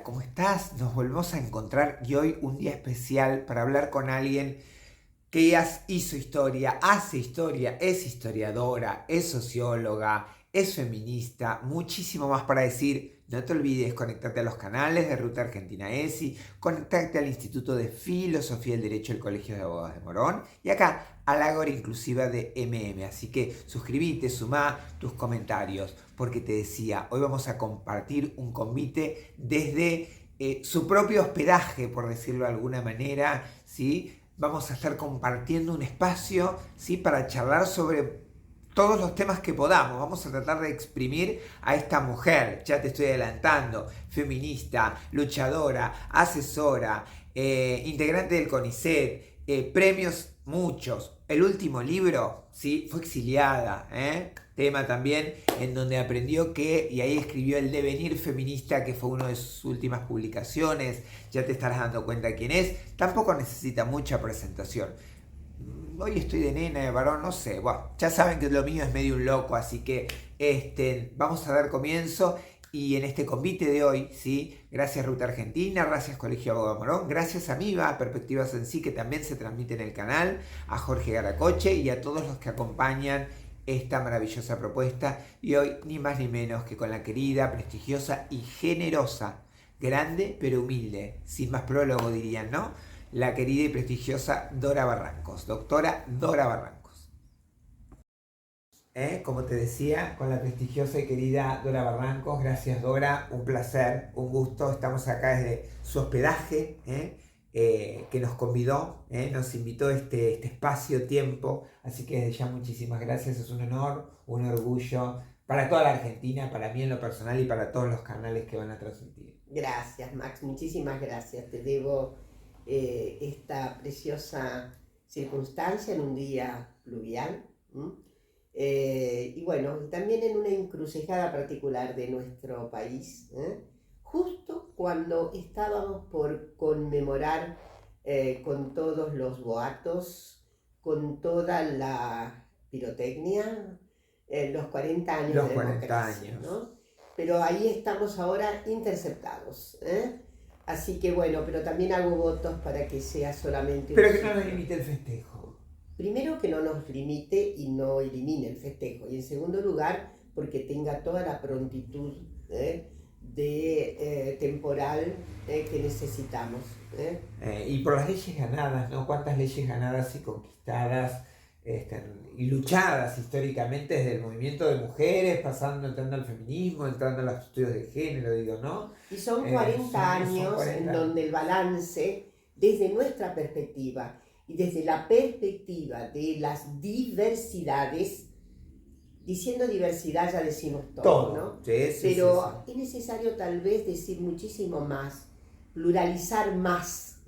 ¿cómo estás? Nos volvemos a encontrar y hoy un día especial para hablar con alguien que hizo historia, hace historia, es historiadora, es socióloga, es feminista, muchísimo más para decir. No te olvides conectarte a los canales de Ruta Argentina ESI, conectarte al Instituto de Filosofía del Derecho del Colegio de Abogados de Morón y acá a la Ágora Inclusiva de MM. Así que suscríbete, sumá tus comentarios, porque te decía, hoy vamos a compartir un convite desde su propio hospedaje, por decirlo de alguna manera, ¿sí? Vamos a estar compartiendo un espacio, ¿sí? Para charlar sobre todos los temas que podamos. Vamos a tratar de exprimir a esta mujer, ya te estoy adelantando, feminista, luchadora, asesora, integrante del CONICET, premios muchos. El último libro, ¿sí? Fue exiliada, tema también en donde aprendió que, y ahí escribió El devenir feminista, que fue una de sus últimas publicaciones. Ya te estarás dando cuenta quién es. Tampoco necesita mucha presentación. Hoy estoy de nena, de varón, no sé. Bueno, ya saben que lo mío es medio un loco, así que vamos a dar comienzo. Y en este convite de hoy, ¿sí? Gracias Ruta Argentina, gracias Colegio Abogado Morón, gracias a MIVA, Perspectivas en Sí, que también se transmite en el canal, a Jorge Garacoche y a todos los que acompañan esta maravillosa propuesta. Y hoy, ni más ni menos que con la querida, prestigiosa y generosa, grande pero humilde, sin más prólogo dirían, ¿no? La querida y prestigiosa Dora Barrancos, doctora Dora Barrancos. Como te decía, con la prestigiosa y querida Dora Barrancos. Gracias Dora, un placer, un gusto. Estamos acá desde su hospedaje, que nos convidó, nos invitó este espacio-tiempo. Así que desde ya muchísimas gracias, es un honor, un orgullo para toda la Argentina, para mí en lo personal y para todos los canales que van a transmitir. Gracias, Max, muchísimas gracias. Te debo esta preciosa circunstancia en un día pluvial. Y bueno, también en una encrucijada particular de nuestro país, justo cuando estábamos por conmemorar con todos los boatos, con toda la pirotecnia, los 40 años Los de 40 democracia, años. ¿no? Pero ahí estamos ahora interceptados, Así que bueno, pero también hago votos para que sea solamente Pero un que no nos ciclo. limite el festejo. Primero, que no nos limite y no elimine el festejo. Y en segundo lugar, porque tenga toda la prontitud temporal que necesitamos. Y por las leyes ganadas, ¿no? ¿Cuántas leyes ganadas y conquistadas y luchadas históricamente desde el movimiento de mujeres, entrando al feminismo, entrando a los estudios de género, digo, ¿no? Y son 40 años 40 en años. donde el balance, desde nuestra perspectiva y desde la perspectiva de las diversidades, diciendo diversidad ya decimos todo, ¿no? Sí, Pero sí. es necesario tal vez decir muchísimo más, pluralizar más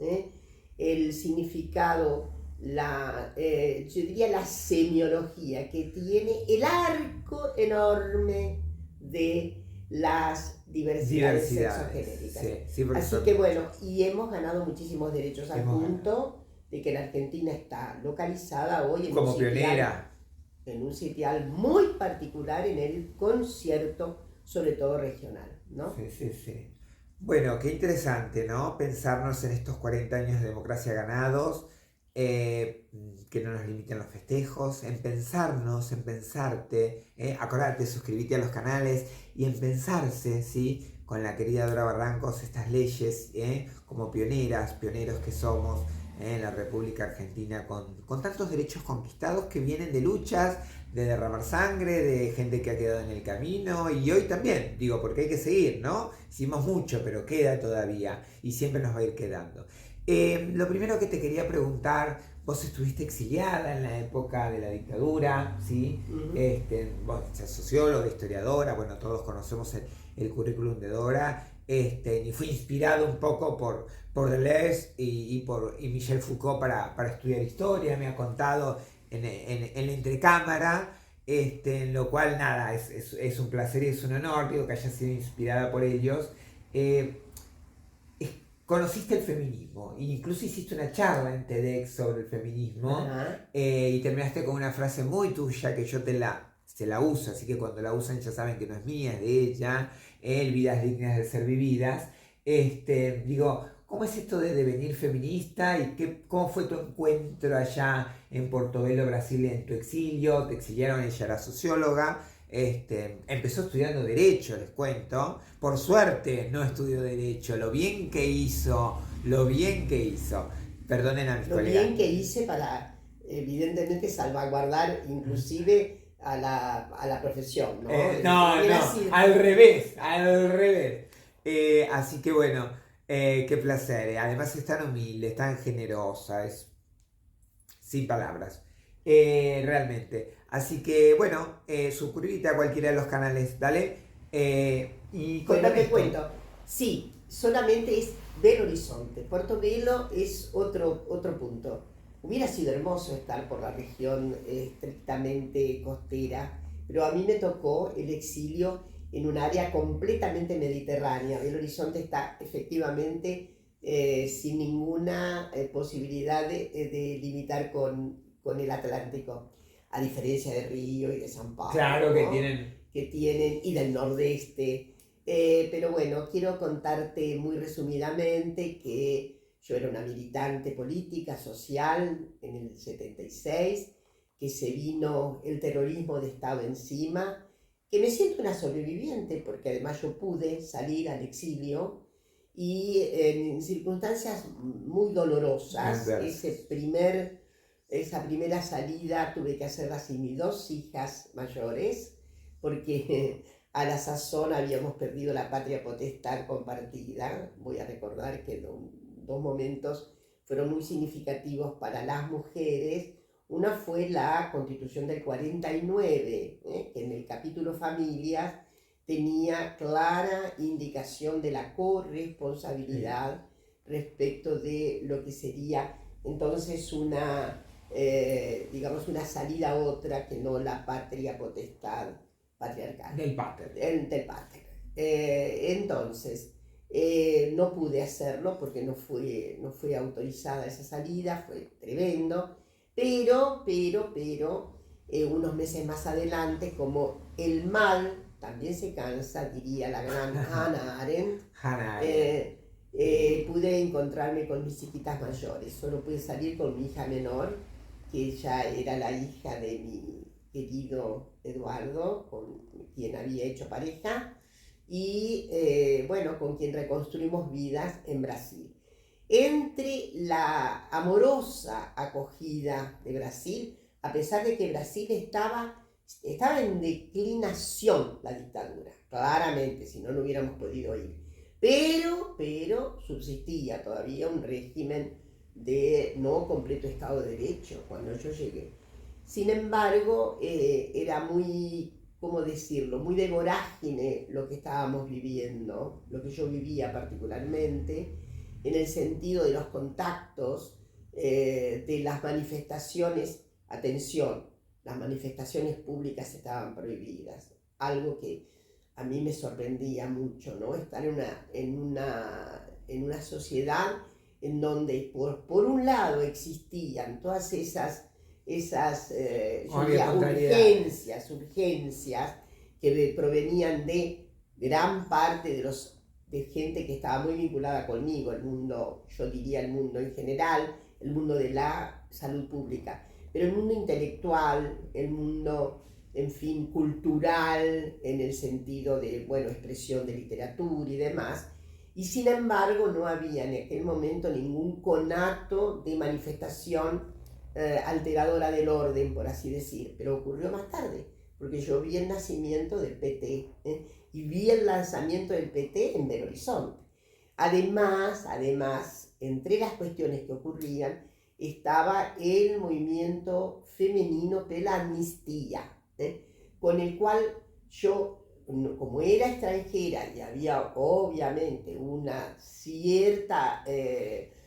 el significado, yo diría la semiología que tiene el arco enorme de las diversidades sexogenéricas. Sí, Así que bueno, y hemos ganado muchísimos derechos al punto de que la Argentina está localizada hoy en como pionera. En un sitial muy particular en el concierto, sobre todo regional, ¿no? Sí. Bueno, qué interesante, ¿no? Pensarnos en estos 40 años de democracia ganados, que no nos limiten los festejos, en pensarnos, en pensarte, acordate, suscribite a los canales y en pensarse, ¿sí? Con la querida Dora Barrancos, estas leyes, como pioneras, pioneros que somos, en la República Argentina, con tantos derechos conquistados que vienen de luchas, de derramar sangre, de gente que ha quedado en el camino, y hoy también, digo, porque hay que seguir, ¿no? Hicimos mucho, pero queda todavía, y siempre nos va a ir quedando. Lo primero que te quería preguntar, vos estuviste exiliada en la época de la dictadura, ¿sí? Vos sos socióloga, historiadora, bueno, todos conocemos el currículum de Dora, y fui inspirado un poco por Deleuze y Michel Foucault para estudiar historia. Me ha contado en la entrecámara, en lo cual nada, es un placer y es un honor, digo, que haya sido inspirada por ellos. Conociste el feminismo, incluso hiciste una charla en TEDx sobre el feminismo, y terminaste con una frase muy tuya que yo se la uso, así que cuando la usan ya saben que no es mía, es de ella, vidas dignas de ser vividas, Digo, ¿cómo es esto de devenir feminista y cómo fue tu encuentro allá en Portobelo, Brasil, en tu exilio? Te exiliaron, ella era socióloga. Empezó estudiando Derecho, les cuento. Por suerte no estudió Derecho, lo bien que hizo, lo bien que hizo. Perdonen a mis Lo colegas. bien que hice para, evidentemente, salvaguardar inclusive a la profesión, ¿no? No, Hubiera no, sido- al revés, al revés. Así que bueno, qué placer. Además es tan humilde, es tan generosa, es sin palabras. Realmente. Así que bueno, suscríbete a cualquiera de los canales, dale. Y Bueno, cuéntame te esto. cuento. Sí, solamente es Belo Horizonte. Portobelo es otro punto. Hubiera sido hermoso estar por la región estrictamente costera, pero a mí me tocó el exilio en un área completamente mediterránea. Belo Horizonte está efectivamente sin ninguna posibilidad de limitar con el Atlántico, a diferencia de Río y de San Pablo, Claro que ¿no? tienen. Que tienen, y del Nordeste. Pero bueno, quiero contarte muy resumidamente que yo era una militante política, social, en el 76, que se vino el terrorismo de Estado encima, que me siento una sobreviviente porque además yo pude salir al exilio y en circunstancias muy dolorosas. Esa primera salida tuve que hacerla sin mis dos hijas mayores porque a la sazón habíamos perdido la patria potestad compartida. Voy a recordar que dos momentos fueron muy significativos para las mujeres. Una fue la Constitución del 49, que en el capítulo Familias tenía clara indicación de la corresponsabilidad respecto de lo que sería entonces digamos, una salida a otra que no la patria potestad patriarcal. Del pater. Del pater. Entonces, no pude hacerlo porque no fue autorizada esa salida, fue tremendo, pero, unos meses más adelante, como el mal también se cansa, diría la gran Hannah Arendt, Hannah. pude encontrarme con mis hijitas mayores. Solo pude salir con mi hija menor, que ella era la hija de mi querido Eduardo, con quien había hecho pareja, y bueno, con quien reconstruimos vidas en Brasil. Entre la amorosa acogida de Brasil, a pesar de que Brasil estaba en declinación la dictadura, claramente, si no, no hubiéramos podido ir. Pero subsistía todavía un régimen de no completo Estado de Derecho cuando yo llegué. Sin embargo, era muy, ¿cómo decirlo?, muy de vorágine lo que estábamos viviendo, lo que yo vivía particularmente, en el sentido de los contactos, de las manifestaciones. Atención, las manifestaciones públicas estaban prohibidas, algo que a mí me sorprendía mucho, ¿no? Estar en una sociedad en donde por un lado existían todas esas yo diría, urgencias que provenían de gran parte de gente que estaba muy vinculada conmigo, el mundo, yo diría el mundo en general, el mundo de la salud pública, pero el mundo intelectual, el mundo, en fin, cultural, en el sentido de, bueno, expresión de literatura y demás, y sin embargo no había en aquel momento ningún conato de manifestación alteradora del orden, por así decir, pero ocurrió más tarde, porque yo vi el nacimiento del PT y vi el lanzamiento del PT en Belo Horizonte. Además, entre las cuestiones que ocurrían, estaba el movimiento femenino de la amnistía, con el cual yo, como era extranjera y había obviamente una cierta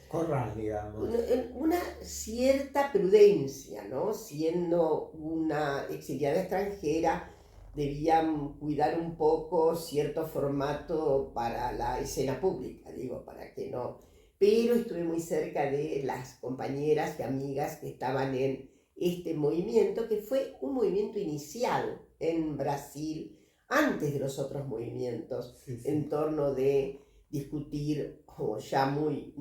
Corral, digamos. una cierta prudencia, ¿no? Siendo una exiliada extranjera, debían cuidar un poco cierto formato para la escena pública, digo, para que no. Pero estuve muy cerca de las compañeras y amigas que estaban en este movimiento, que fue un movimiento inicial en Brasil, antes de los otros movimientos, Sí, sí. en torno de discutir ya muy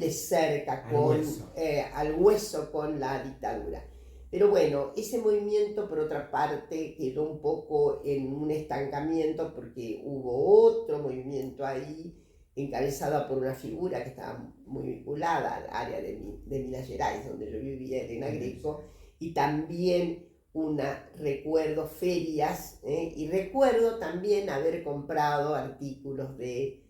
de cerca, al hueso con la dictadura. Pero bueno, ese movimiento, por otra parte, quedó un poco en un estancamiento porque hubo otro movimiento ahí, encabezado por una figura que estaba muy vinculada al área de Minas Gerais, donde yo vivía, Elena Greco, y también recuerdo ferias, y recuerdo también haber comprado artículos de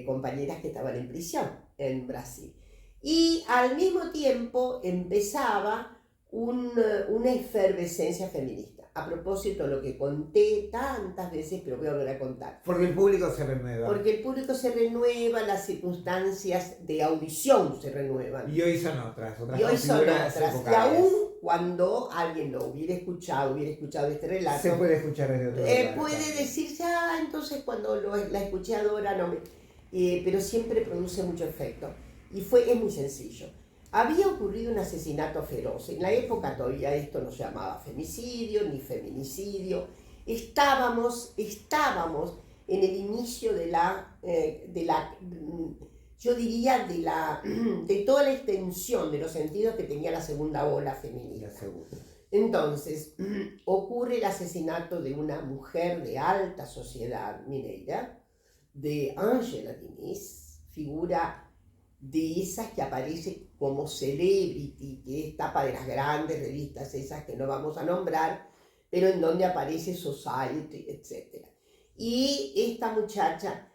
compañeras que estaban en prisión en Brasil. Y al mismo tiempo empezaba una efervescencia feminista. A propósito de lo que conté tantas veces, pero voy a volver a contar. Porque el público se renueva. Porque el público se renueva, las circunstancias de audición se renuevan. Y hoy son otras. Y hoy son otras. Y aún cuando alguien lo hubiera escuchado este relato, se puede escuchar desde otro lugar. Puede decirse, entonces cuando la escuché ahora no me... pero siempre produce mucho efecto. Y es muy sencillo. Había ocurrido un asesinato feroz. En la época todavía esto no se llamaba femicidio ni feminicidio. Estábamos en el inicio yo diría, de toda la extensión de los sentidos que tenía la segunda ola feminista. Entonces, ocurre el asesinato de una mujer de alta sociedad mineira, de Ángela Diniz, figura de esas que aparece como celebrity, que es tapa de las grandes revistas, esas que no vamos a nombrar, pero en donde aparece Society, etc. Y esta muchacha,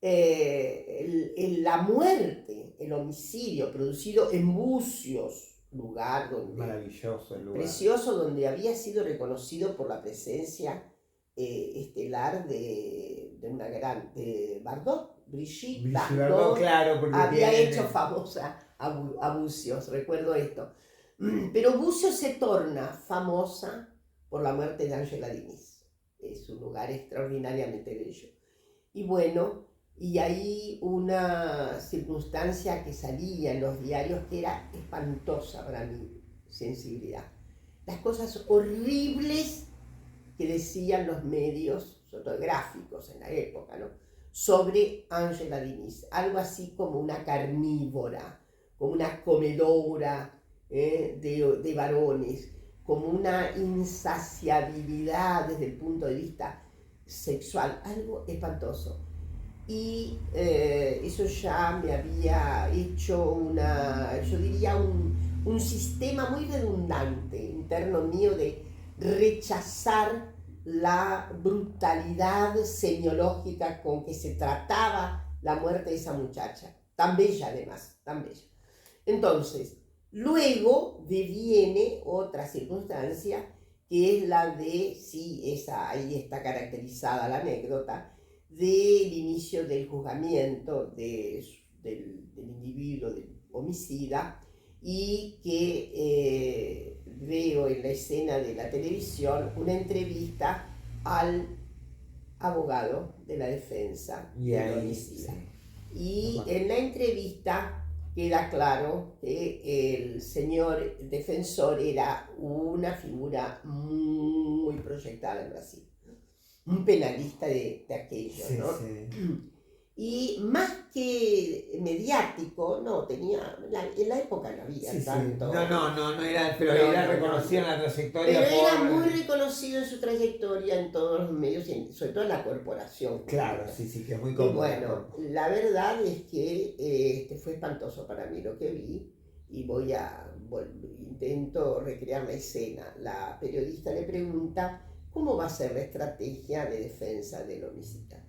la muerte, el homicidio producido en Bucios, lugar donde... Maravilloso el lugar. Precioso, donde había sido reconocido por la presencia estelar de una gran... de Bardot. Brigitte Bardot, claro, porque había hecho famosa a Bucios, recuerdo esto. Pero Bucios se torna famosa por la muerte de Ángela Diniz. Es un lugar extraordinariamente bello. Y bueno, y ahí una circunstancia que salía en los diarios que era espantosa para mi sensibilidad. Las cosas horribles que decían los medios fotográficos en la época, ¿no?, sobre Ángela Diniz, algo así como una carnívora, como una comedora de varones, como una insaciabilidad desde el punto de vista sexual, algo espantoso. Y eso ya me había hecho yo diría un sistema muy redundante interno mío de rechazar la brutalidad semiológica con que se trataba la muerte de esa muchacha, tan bella además, tan bella. Entonces, luego deviene otra circunstancia, que es la de, ahí está caracterizada la anécdota, del inicio del juzgamiento del individuo, del homicida, y que veo en la escena de la televisión una entrevista al abogado de la defensa del homicida. Y en la entrevista queda claro que el señor defensor era una figura muy proyectada en Brasil, un penalista de aquello, ¿no? Sí. Y más que mediático, en la época no había tanto. No era, pero era reconocido en la trayectoria. Pero era muy reconocido en su trayectoria en todos los medios, sobre todo en la corporación. Claro, que es muy cómodo. Y bueno, la verdad es que fue espantoso para mí lo que vi, y intento recrear la escena. La periodista le pregunta cómo va a ser la estrategia de defensa del homicida.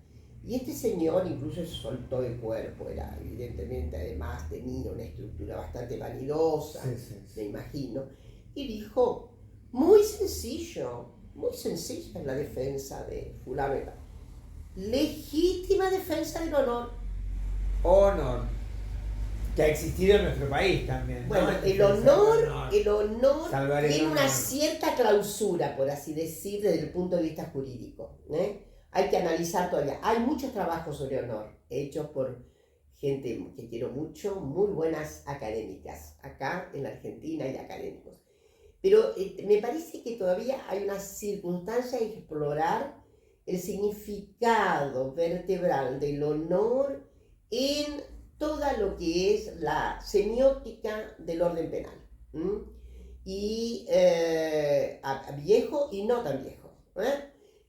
Y este señor incluso se soltó el cuerpo, era evidentemente, además tenía una estructura bastante vanidosa, me imagino, y dijo, muy sencilla es la defensa de fulano. Legítima defensa del honor. Honor. Que ha existido en nuestro país también. Bueno, ¿no? el honor tiene una cierta clausura, por así decir, desde el punto de vista jurídico. Hay que analizar todavía. Hay muchos trabajos sobre honor hechos por gente que quiero mucho, muy buenas académicas, acá en la Argentina hay académicos. Pero me parece que todavía hay una circunstancia a explorar el significado vertebral del honor en toda lo que es la semiótica del orden penal. Y viejo y no tan viejo.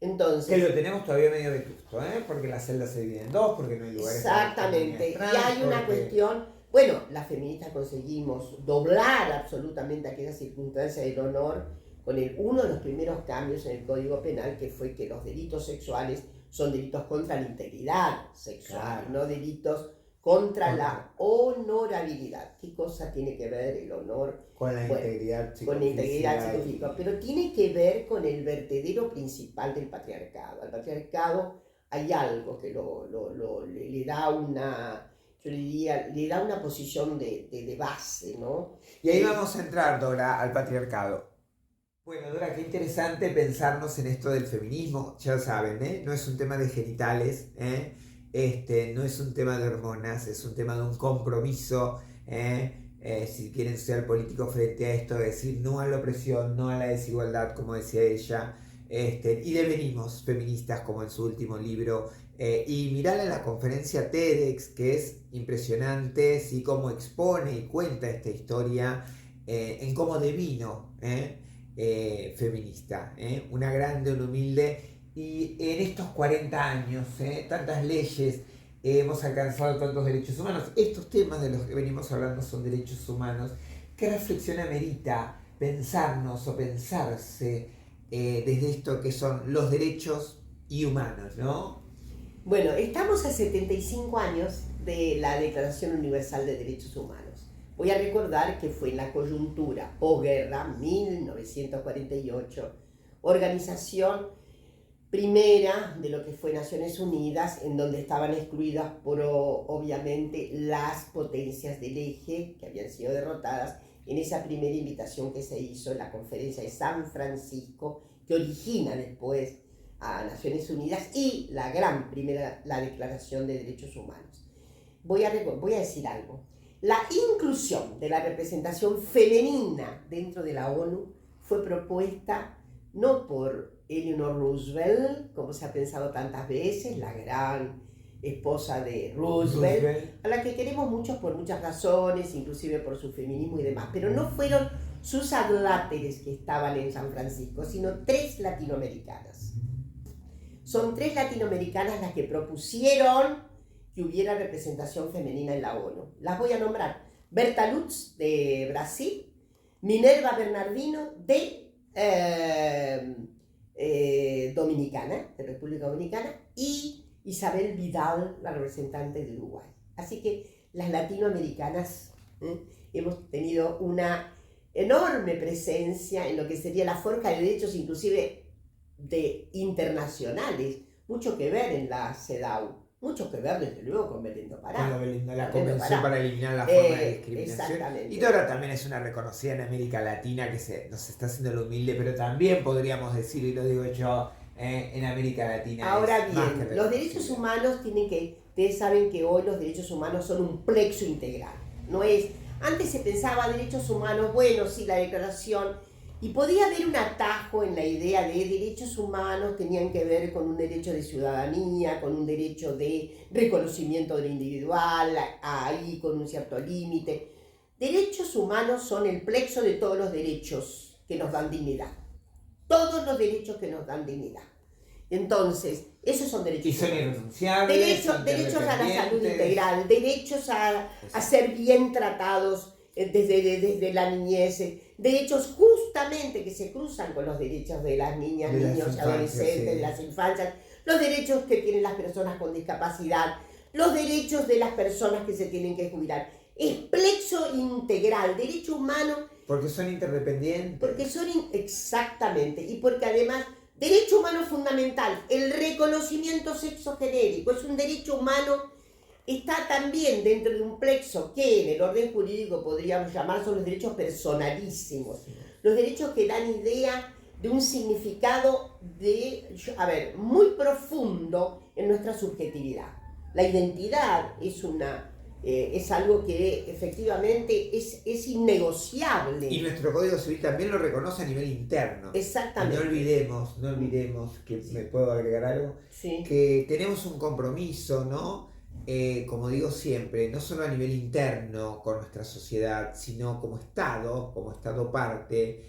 Entonces, que lo tenemos todavía medio vetusto, porque la celda se divide en dos, porque no hay lugares. Exactamente. Y hay una cuestión, bueno, las feministas conseguimos doblar absolutamente aquella circunstancia del honor con uno de los primeros cambios en el Código Penal, que fue que los delitos sexuales son delitos contra la integridad sexual, claro, no delitos contra la honorabilidad. ¿Qué cosa tiene que ver el honor con la integridad psicofísica? Con la integridad psicofísica, pero tiene que ver con el vertedero principal del patriarcado. Al patriarcado hay algo que le da una, yo diría, le da una posición de base, ¿no? Y ahí vamos a entrar, Dora, al patriarcado. Bueno, Dora, qué interesante pensarnos en esto del feminismo. Ya lo saben, no es un tema de genitales, no es un tema de hormonas, es un tema de un compromiso, si quieren ser políticos frente a esto, decir no a la opresión, no a la desigualdad, como decía ella, y devenimos feministas, como en su último libro, y mirarle la conferencia TEDx, que es impresionante, sí, cómo expone y cuenta esta historia, en cómo devino, feminista, una grande, una humilde, y en estos 40 años, tantas leyes, hemos alcanzado tantos derechos humanos. Estos temas de los que venimos hablando son derechos humanos. ¿Qué reflexión amerita pensarnos o pensarse desde esto que son los derechos y humanos, ¿no? Bueno, estamos a 75 años de la Declaración Universal de Derechos Humanos. Voy a recordar que fue en la coyuntura posguerra, 1948, organización primera de lo que fue Naciones Unidas, en donde estaban excluidas por, obviamente, las potencias del eje que habían sido derrotadas en esa primera invitación que se hizo en la conferencia de San Francisco, que origina después a Naciones Unidas y la gran primera, la Declaración de Derechos Humanos. Voy a decir algo. La inclusión de la representación femenina dentro de la ONU fue propuesta no por Eleanor Roosevelt, como se ha pensado tantas veces, la gran esposa de Roosevelt, a la que queremos muchos por muchas razones, inclusive por su feminismo y demás, pero no fueron sus adláteres que estaban en San Francisco, sino 3 latinoamericanas. Son 3 latinoamericanas las que propusieron que hubiera representación femenina en la ONU. Las voy a nombrar: Berta Lutz, de Brasil; Minerva Bernardino, de Dominicana, de República Dominicana; y Isabel Vidal, la representante de Uruguay. Así que las latinoamericanas hemos tenido una enorme presencia en lo que sería la forja de derechos, inclusive internacionales, mucho que ver en la CEDAW. Mucho que ver, desde luego, con Belén do Pará. Con la Convención para eliminar la forma de discriminación. Exactamente. Y Dora también es una reconocida en América Latina que nos está haciendo lo humilde, pero también podríamos decir, y lo digo yo, en América Latina. Ahora bien, los derechos humanos ustedes saben que hoy los derechos humanos son un plexo integral. No es, antes se pensaba derechos humanos, bueno, sí, la declaración, y podía haber un atajo en la idea de derechos humanos tenían que ver con un derecho de ciudadanía, con un derecho de reconocimiento de lo individual, ahí con un cierto límite. Derechos humanos son el plexo de todos los derechos que nos dan dignidad. Todos los derechos que nos dan dignidad. Entonces, esos son derechos humanos. Y son irrenunciables. Derechos a la salud integral, derechos a ser bien tratados desde la niñez, derechos justamente que se cruzan con los derechos de las niñas, niños y adolescentes, de las infancias, los derechos que tienen las personas con discapacidad, los derechos de las personas que se tienen que jubilar. Es plexo integral, derecho humano. Porque son interdependientes. Exactamente, y porque además, derecho humano fundamental, el reconocimiento sexogenérico, es un derecho humano. Está también dentro de un plexo que en el orden jurídico podríamos llamar son los derechos personalísimos, los derechos que dan idea de un significado muy profundo en nuestra subjetividad. La identidad es una Es algo que efectivamente es innegociable. Y nuestro Código Civil también lo reconoce a nivel interno. Exactamente. Y no olvidemos que me puedo agregar algo, Sí. que tenemos un compromiso, ¿no? Como digo siempre, no solo a nivel interno con nuestra sociedad, sino como Estado parte,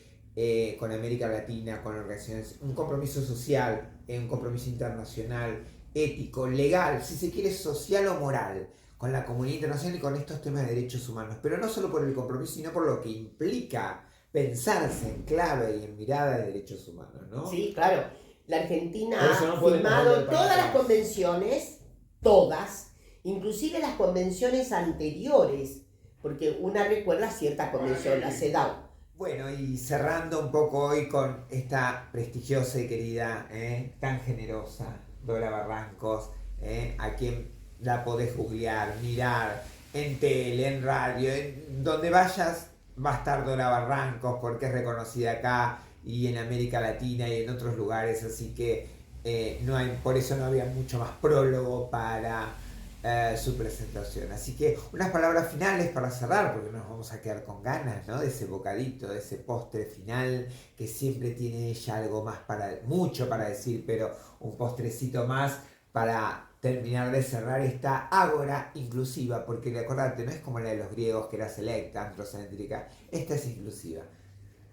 con América Latina, con organizaciones, un compromiso social, un compromiso internacional, ético, legal, si se quiere social o moral, con la comunidad internacional y con estos temas de derechos humanos, pero no solo por el compromiso, sino por lo que implica pensarse en clave y en mirada de derechos humanos, ¿no? Sí, claro. La Argentina no ha firmado todas las atrás. convenciones, todas, inclusive las convenciones anteriores, porque una recuerda cierta convención, la CEDAW. Bueno, y cerrando un poco hoy con esta prestigiosa y querida, tan generosa Dora Barrancos, a quien la podés googlear, mirar en tele, en radio, en donde vayas va a estar Dora Barrancos porque es reconocida acá y en América Latina y en otros lugares, así que por eso no había mucho más prólogo para su presentación. Así que unas palabras finales para cerrar, porque nos vamos a quedar con ganas, ¿no? De ese bocadito, de ese postre final, que siempre tiene ella algo más mucho para decir, pero un postrecito más para terminar de cerrar esta ágora inclusiva, porque acordate, no es como la de los griegos que era selecta, androcéntrica, esta es inclusiva.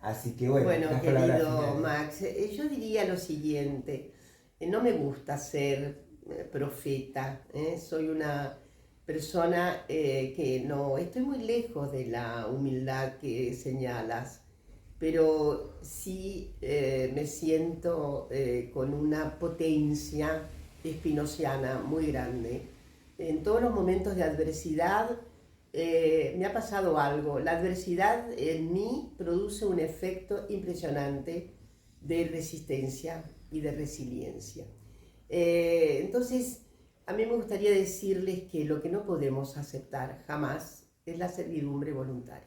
Así que bueno, querido Max, yo diría lo siguiente, no me gusta ser profeta, soy una persona que no, estoy muy lejos de la humildad que señalas, pero sí me siento con una potencia espinociana muy grande. En todos los momentos de adversidad me ha pasado algo. La adversidad en mí produce un efecto impresionante de resistencia y de resiliencia. Entonces, a mí me gustaría decirles que lo que no podemos aceptar jamás es la servidumbre voluntaria.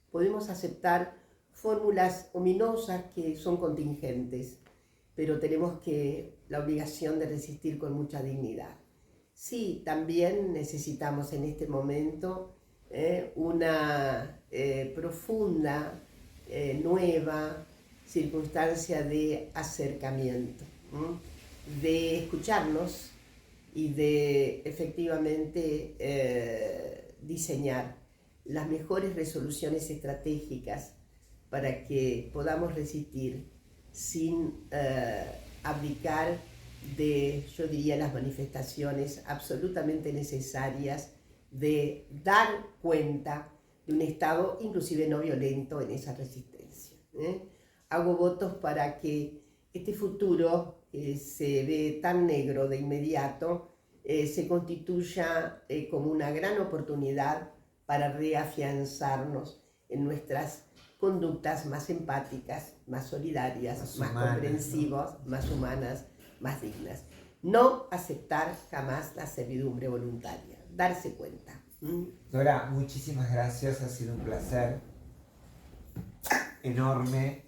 Podemos aceptar fórmulas ominosas que son contingentes, pero tenemos la obligación de resistir con mucha dignidad. Sí, también necesitamos en este momento una profunda, nueva circunstancia de acercamiento, de escucharnos y de efectivamente diseñar las mejores resoluciones estratégicas para que podamos resistir sin abdicar de, yo diría, las manifestaciones absolutamente necesarias de dar cuenta de un Estado inclusive no violento en esa resistencia. Hago votos para que este futuro que se ve tan negro de inmediato se constituya como una gran oportunidad para reafianzarnos en nuestras conductas más empáticas, más solidarias, más comprensivas, ¿no? Más humanas, más dignas. No aceptar jamás la servidumbre voluntaria, darse cuenta. Dora, muchísimas gracias, ha sido un placer enorme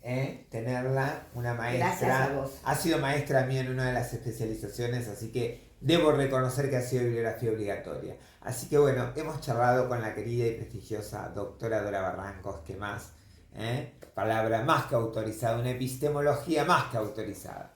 tenerla, una maestra. Gracias a vos. Ha sido maestra mía en una de las especializaciones, así que debo reconocer que ha sido bibliografía obligatoria. Así que bueno, hemos charlado con la querida y prestigiosa doctora Dora Barrancos, que más, palabra más que autorizada, una epistemología más que autorizada.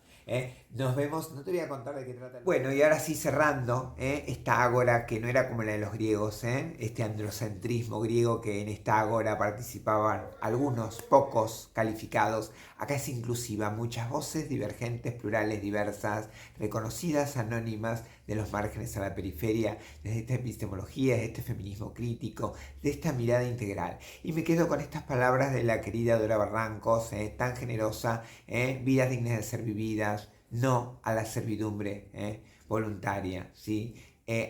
Nos vemos, no te voy a contar de qué trata. Bueno, y ahora sí cerrando, esta ágora que no era como la de los griegos, este androcentrismo griego que en esta ágora participaban algunos, pocos calificados. Acá es inclusiva, muchas voces divergentes, plurales, diversas, reconocidas, anónimas, de los márgenes a la periferia, desde esta epistemología, de este feminismo crítico, de esta mirada integral. Y me quedo con estas palabras de la querida Dora Barrancos, tan generosa, vidas dignas de ser vividas, no a la servidumbre voluntaria, ¿sí?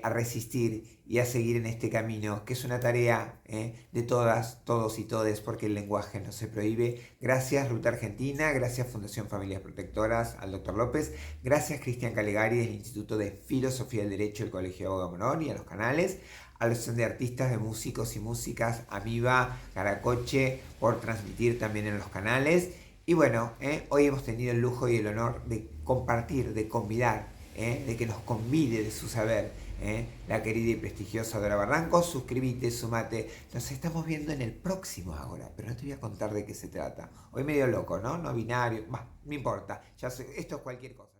A resistir y a seguir en este camino, que es una tarea de todas, todos y todes, porque el lenguaje no se prohíbe. Gracias Ruta Argentina, gracias Fundación Familias Protectoras, al Dr. López, gracias Cristian Calegari del Instituto de Filosofía del Derecho del Colegio de Abogado Morón y a los canales, a la Asociación de Artistas, de Músicos y Músicas, Amiba, Caracoche, por transmitir también en los canales. Y bueno, hoy hemos tenido el lujo y el honor de compartir, de convidar de que nos convide de su saber, la querida y prestigiosa Dora Barranco. Suscríbete, sumate. Nos estamos viendo en el próximo Ahora, pero no te voy a contar de qué se trata. Hoy medio loco, ¿no? No binario, bah, no importa, esto es cualquier cosa.